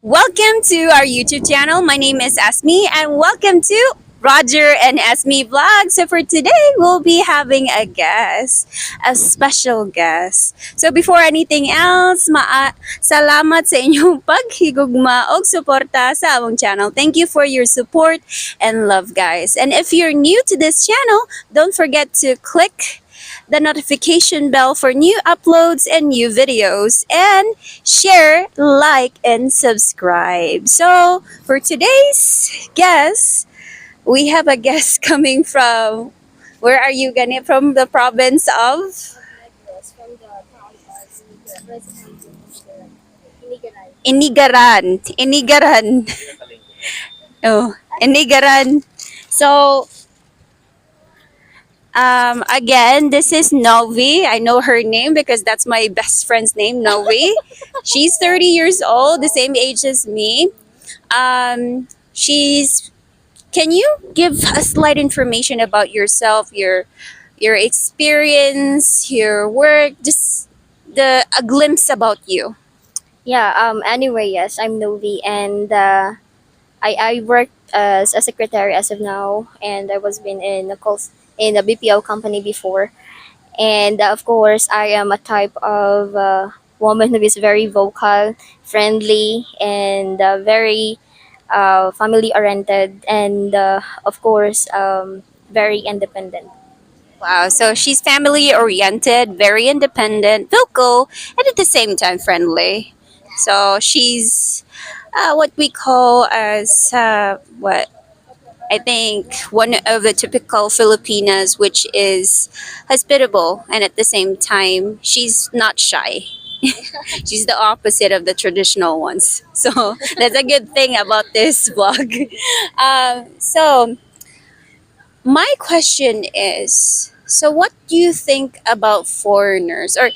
Welcome to our YouTube channel. My name is Asmi and welcome to Roger and Esme vlog. So for today, we'll be having a special guest. So before anything else, salamat sa inyong paghigugma og suporta sa among channel. Thank you for your support and love, guys. And if you're new to this channel, don't forget to click the notification bell for new uploads and new videos, and share, like, and subscribe. So, for today's guest, we have a guest coming from, where are you, Gani? From the province of Yes, from the town of Resident Inigaran. Inigaran. Inigaran. Oh, Inigaran. So, again, this is Novi. I know her name because that's my best friend's name, Novi. She's 30 years old, the same age as me. She's. Can you give a slight information about yourself, your experience, your work, just a glimpse about you? Yeah, anyway, yes, I'm Novi and I work as a secretary as of now, and I was been in a BPO company before. And of course, I am a type of woman who is very vocal, friendly, and very family oriented, and of course, very independent. Wow, so she's family oriented, very independent, vocal, and at the same time friendly. So she's what we call as what I think one of the typical Filipinas, which is hospitable, and at the same time she's not shy. She's the opposite of the traditional ones. So that's a good thing about this vlog. So my question is, so what do you think about foreigners, or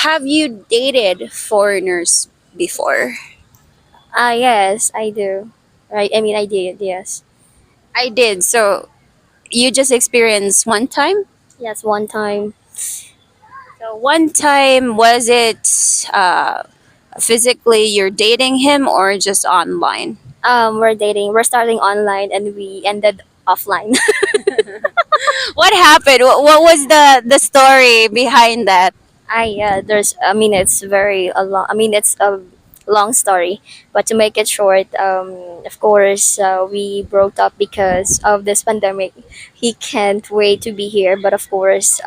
have you dated foreigners before? Yes, I do. Right, I mean, I did. Yes, I did. So you just experienced one time? yes, one time. So one time, was it physically you're dating him or just online? We're dating. We're starting online, and we ended offline. What happened? What was the story behind that? There's. I mean, it's very a long. I mean, it's a long story, but to make it short, of course, we broke up because of this pandemic. He can't wait to be here, but of course,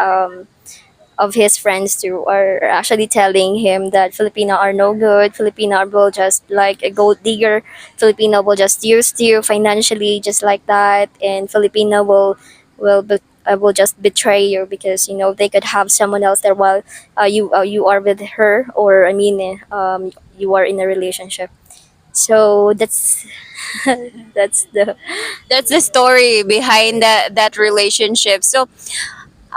of his friends too are actually telling him that Filipino are no good. Filipino will just like a gold digger. Filipino will just use you financially, just like that, and Filipino will just betray you because you know they could have someone else there while you are with her, or I mean, you are in a relationship. So that's the That's the story behind that relationship. So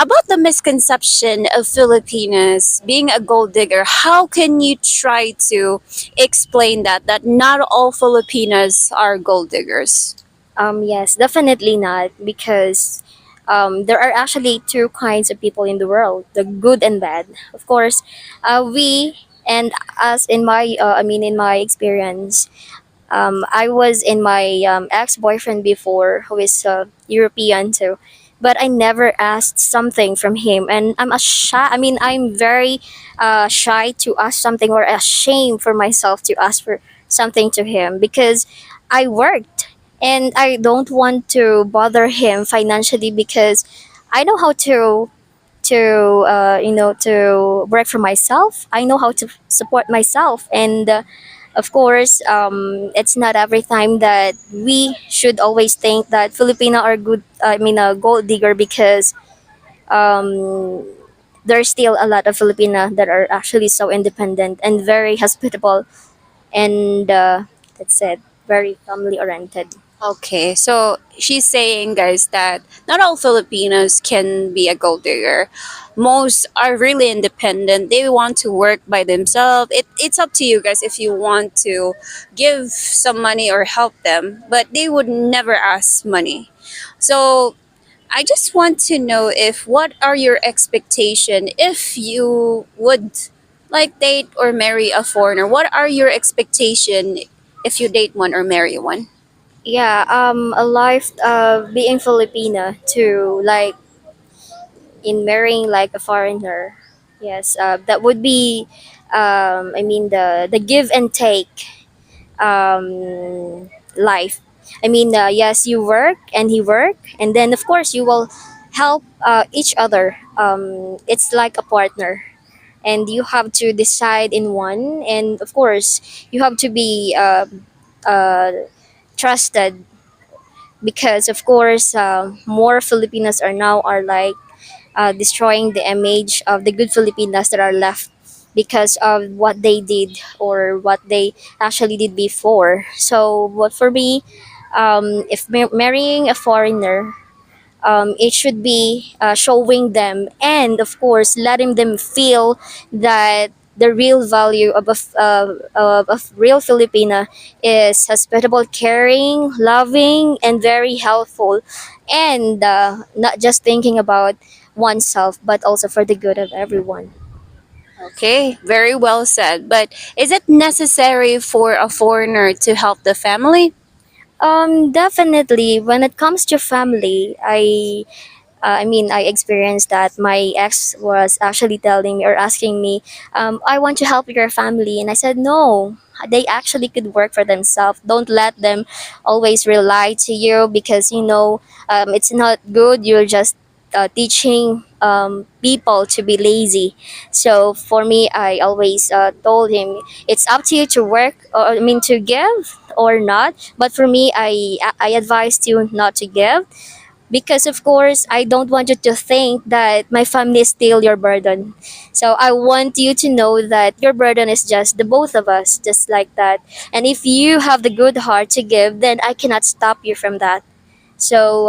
about the misconception of Filipinas being a gold digger, how can you try to explain that not all Filipinas are gold diggers? Yes, definitely not, because there are actually two kinds of people in the world: the good and bad. Of course, we and us in my I mean in my experience, I was in my ex boyfriend before, who is European too, but I never asked something from him, and I'm a shy. I mean, I'm very shy to ask something, or ashamed for myself to ask for something to him, because I worked and I don't want to bother him financially, because I know how to work for myself. I know how to support myself, and of course, it's not every time that we should always think that Filipino are good. I mean, a gold digger, because um, there's still a lot of Filipina that are actually so independent and very hospitable, and that's it. Very family oriented. Okay, so she's saying, guys, that not all Filipinos can be a gold digger. Most are really independent. They want to work by themselves. It's up to you guys if you want to give some money or help them, but they would never ask money. So I just want to know, if what are your expectation if you would like date or marry a foreigner? What are your expectation if you date one or marry one? Yeah, a life being Filipina to like in marrying like a foreigner. Yes, that would be, I mean, the give and take life. I mean, yes, you work and he work, and then of course you will help each other. It's like a partner, and you have to decide in one, and of course you have to be uh, trusted, because of course more Filipinos are now are like destroying the image of the good Filipinas that are left because of what they did or what they actually did before. So, what for me, if marrying a foreigner, it should be showing them and, of course, letting them feel that the real value of real Filipina is hospitable, caring, loving, and very helpful, and not just thinking about oneself, but also for the good of everyone. Okay, very well said. But is it necessary for a foreigner to help the family? Definitely. When it comes to family, I mean, I experienced that my ex was actually telling me or asking me, I want to help your family. And I said, no, they actually could work for themselves. Don't let them always rely to you, because, it's not good. You're just teaching people to be lazy. So for me, I always told him, it's up to you to work, or I mean, to give or not. But for me, I advised you not to give, because of course I don't want you to think that my family is still your burden. So I want you to know that your burden is just the both of us, just like that. And if you have the good heart to give, then I cannot stop you from that. So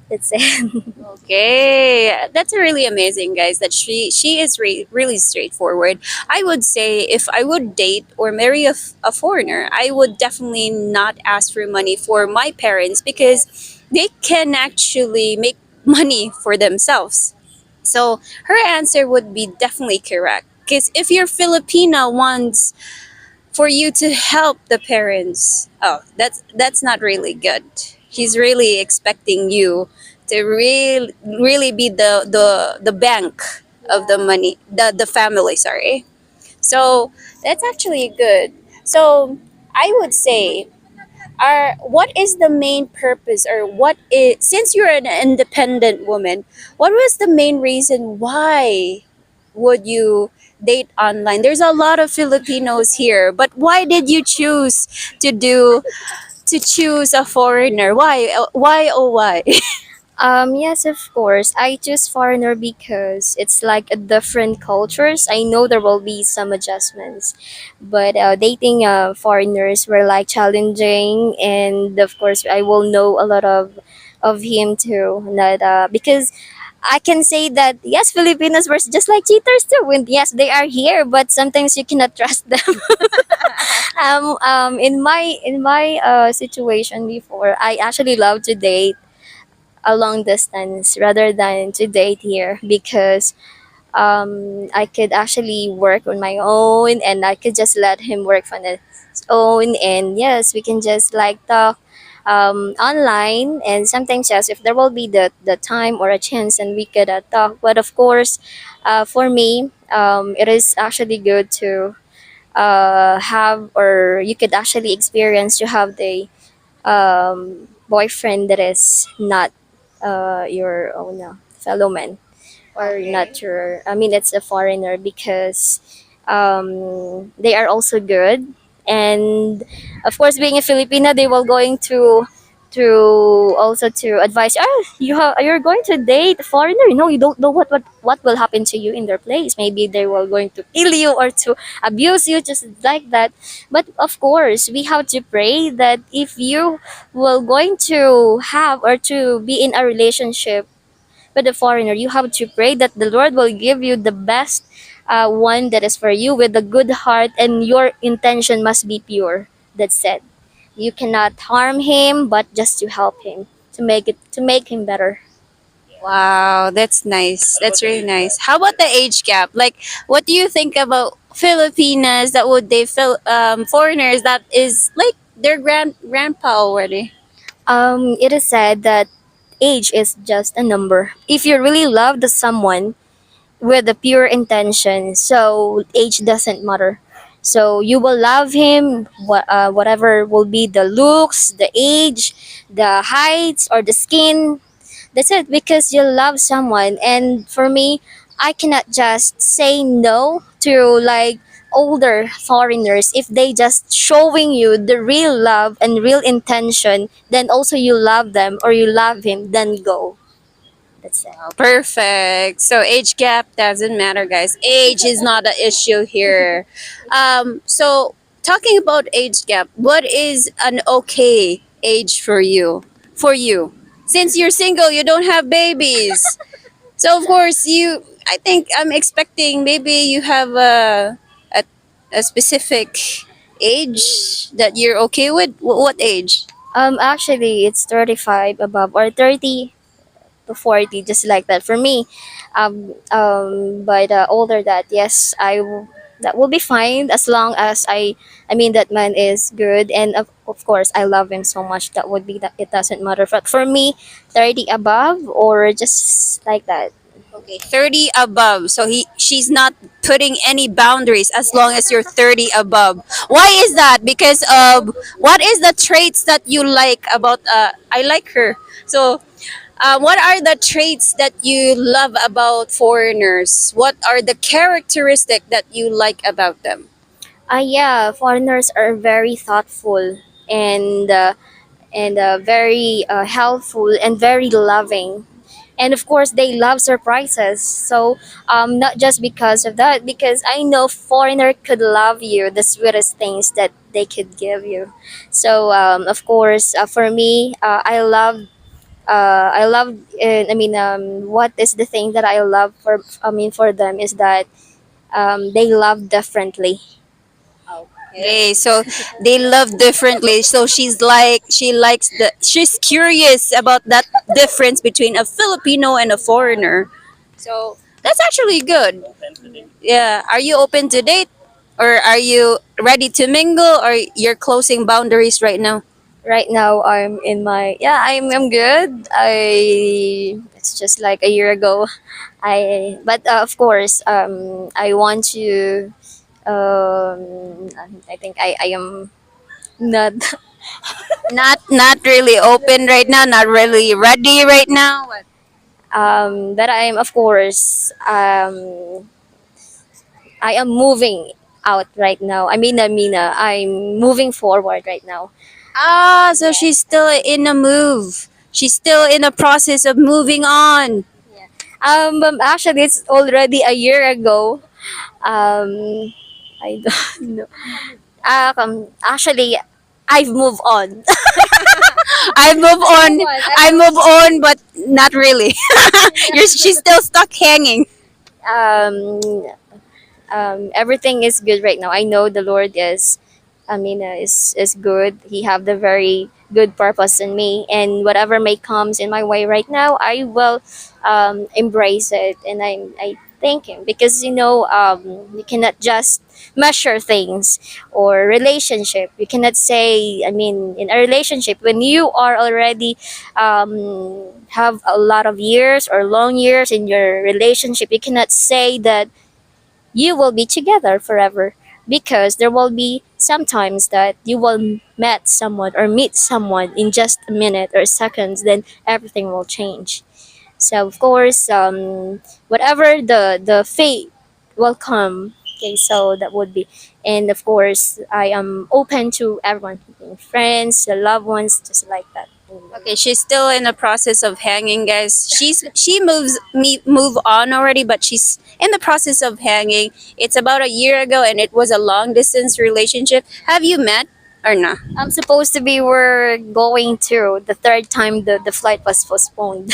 that's it. Okay, that's really amazing, guys. That she is really straightforward. I would say if I would date or marry a foreigner, I would definitely not ask for money for my parents because they can actually make money for themselves. So her answer would be definitely correct. Because if your Filipina wants for you to help the parents, oh, that's not really good. He's really expecting you to really be the bank of the money, the family, sorry. So that's actually good. So I would say, what is the main purpose, or what is, since you're an independent woman, what was the main reason why would you date online? There's a lot of Filipinos here, but why did you choose to choose a foreigner? Why, oh why? Yes, of course. I choose foreigner because it's like a different cultures. I know there will be some adjustments, but dating foreigners were like challenging, and of course, I will know a lot of him too. That because I can say that yes, Filipinos were just like cheaters too. When yes, they are here, but sometimes you cannot trust them. In my situation before, I actually love to date a long distance rather than to date here, because I could actually work on my own, and I could just let him work on his own, and yes, we can just like talk online, and sometimes yes, if there will be the time or a chance, and we could talk. But of course, for me, it is actually good to have, or you could actually experience to have the boyfriend that is not your own fellow man, or Okay. not your, I mean, it's a foreigner, because they are also good. And of course, being a Filipina, they will going to also to advise, you're going to date a foreigner, you don't know what will happen to you in their place. Maybe they will going to kill you or to abuse you, just like that. But of course, we have to pray that if you will going to have or to be in a relationship with a foreigner, you have to pray that the Lord will give you the best one that is for you, with a good heart, and your intention must be pure. That's it. You cannot harm him, but just to help him, to make him better. Wow, that's nice. That's really nice. How about the age gap? Like, what do you think about Filipinas that would they feel foreigners that is like their grandpa already. It is said that age is just a number. If you really love the someone with a pure intention, so age doesn't matter. So you will love him, whatever will be the looks, the age, the height, or the skin. That's it, because you love someone. And for me, I cannot just say no to like older foreigners if they just showing you the real love and real intention, then also you love them or you love him, then go. That's it. Perfect. So age gap doesn't matter, guys. Age is not an issue here. So talking about age gap, what is an okay age for you? For you, since you're single, you don't have babies. So of course you. I think I'm expecting maybe you have a, a specific age that you're okay with. What age? Actually, it's 35 above or 30 to 40, just like that for me. By the older that, yes, that will be fine as long as I mean that man is good, and of course I love him so much. That would be that, it doesn't matter. But for me, 30 above or just like that. Okay, 30 above. So she's not putting any boundaries as long as you're 30 above. Why is that? Because of what is the traits that you like about I like her. So what are the traits that you love about foreigners? What are the characteristics that you like about them? Yeah, foreigners are very thoughtful and very helpful and very loving, and of course they love surprises. So not just because of that, because I know foreigner could love you the sweetest things that they could give you. So of course for me, I love I mean what is the thing that I love for, I mean for them, is that they love differently. Okay, so they love differently. So she likes she's curious about that difference between a Filipino and a foreigner. So that's actually good. Yeah. Are you open to date? Or are you ready to mingle? Or you're closing boundaries right now? Right now I'm in my, yeah, I'm good. It's just like a year ago. But of course I want to I think I am not Not really open right now, not really ready right now. What? but I'm, of course I am moving out right now. I'm moving forward right now. Ah, so she's still in a move. She's still in the process of moving on. Actually it's already a year ago. um I don't know. Actually I've moved on. I move I on. move on. I move on, but not really. She's still stuck hanging. um Everything is good right now. I know the Lord is, is good. He have the very good purpose in me, and whatever may comes in my way right now, I will embrace it, and I thank Him, because you cannot just measure things or relationship. You cannot say, in a relationship, when you are already have a lot of years or long years in your relationship, you cannot say that you will be together forever, because there will be sometimes that you will meet someone in just a minute or seconds, then everything will change. So of course whatever the fate will come. Okay, so that would be, and of course I am open to everyone, friends, the loved ones, just like that. Okay, she's still in the process of hanging, guys. She move on already, but she's in the process of hanging. It's about a year ago, and it was a long distance relationship. Have you met or not? I'm supposed to be, we're going to the third time the flight was postponed.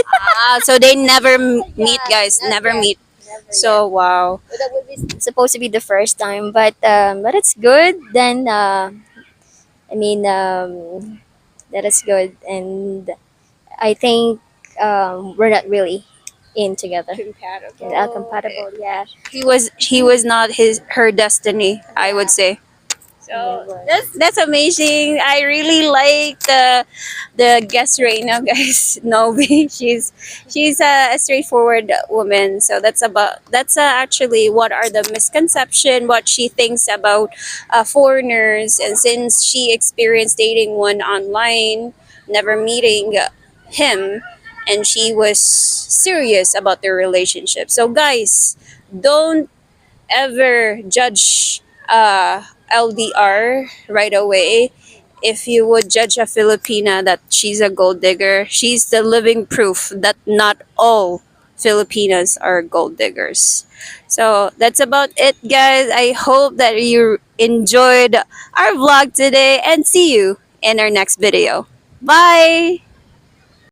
Ah, so they never meet, guys. Not Never yet. meet. Never yet. So wow. So that would be supposed to be the first time, but it's good. Then I mean that is good, and I think we're not really in together. Compatible, yeah. He was not his her destiny, I would say. Oh my So god. that's amazing. I really like the guest right now, guys. Novi, she's a straightforward woman. So that's actually what are the misconception, what she thinks about foreigners, and since she experienced dating one online, never meeting him, and she was serious about their relationship. So guys, don't ever judge LDR right away. If you would judge a Filipina that she's a gold digger, she's the living proof that not all Filipinas are gold diggers. So that's about it, guys. I hope that you enjoyed our vlog today and see you in our next video. Bye!